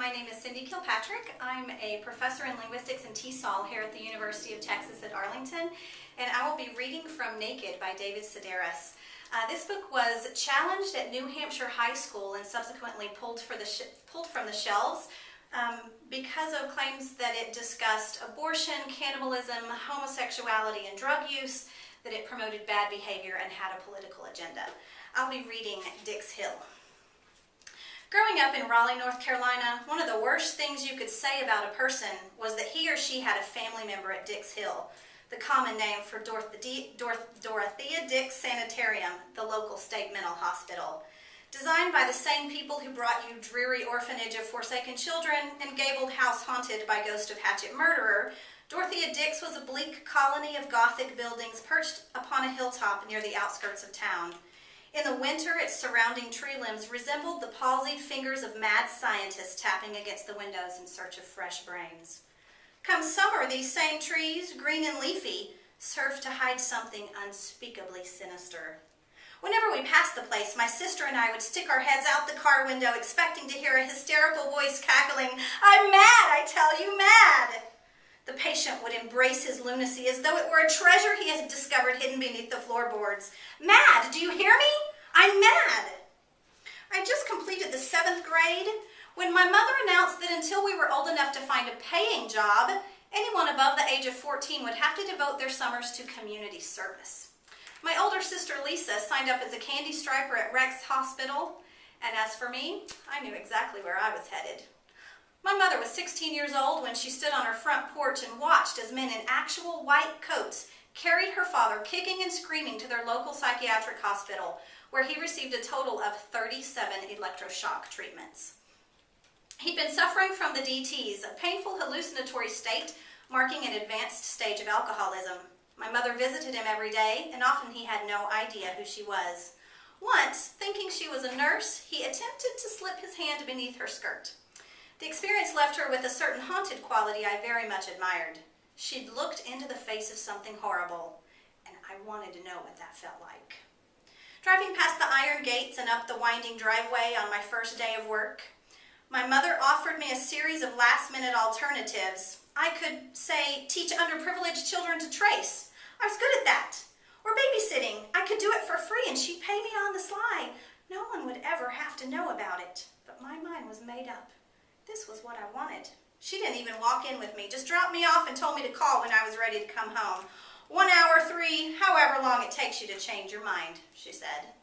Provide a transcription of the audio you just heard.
My name is Cindy Kilpatrick. I'm a professor in linguistics and TESOL here at the University of Texas at Arlington, and I will be reading from Naked by David Sedaris. This book was challenged at New Hampshire High School and subsequently pulled from the shelves because of claims that it discussed abortion, cannibalism, homosexuality, and drug use, that it promoted bad behavior and had a political agenda. I'll be reading Dix Hill. Growing up in Raleigh, North Carolina, one of the worst things you could say about a person was that he or she had a family member at Dix Hill, the common name for Dorothea Dix Sanitarium, the local state mental hospital. Designed by the same people who brought you Dreary Orphanage of Forsaken Children and Gabled House Haunted by Ghost of Hatchet Murderer, Dorothea Dix was a bleak colony of Gothic buildings perched upon a hilltop near the outskirts of town. In the winter, its surrounding tree limbs resembled the palsied fingers of mad scientists tapping against the windows in search of fresh brains. Come summer, these same trees, green and leafy, serve to hide something unspeakably sinister. Whenever we passed the place, my sister and I would stick our heads out the car window expecting to hear a hysterical voice cackling, "I'm mad, I tell you, mad!" The patient would embrace his lunacy as though it were a treasure he had discovered hidden beneath the floorboards. "Mad, do you hear me? I'm mad!" I just completed the 7th grade when my mother announced that until we were old enough to find a paying job, anyone above the age of 14 would have to devote their summers to community service. My older sister Lisa signed up as a candy striper at Rex Hospital, and as for me, I knew exactly where I was headed. My mother was 16 years old when she stood on her front porch and watched as men in actual white coats carried her father kicking and screaming to their local psychiatric hospital, where he received a total of 37 electroshock treatments. He'd been suffering from the DTs, a painful hallucinatory state marking an advanced stage of alcoholism. My mother visited him every day, and often he had no idea who she was. Once, thinking she was a nurse, he attempted to slip his hand beneath her skirt. The experience left her with a certain haunted quality I very much admired. She'd looked into the face of something horrible, and I wanted to know what that felt like. Driving past the iron gates and up the winding driveway on my first day of work, my mother offered me a series of last-minute alternatives. I could, say, teach underprivileged children to trace. I was good at that. Or babysitting. I could do it for free, and she'd pay me on the sly. No one would ever have to know about it. But my mind was made up. This was what I wanted. She didn't even walk in with me, just dropped me off and told me to call when I was ready to come home. 1 hour, 3, however long it takes you to change your mind, she said.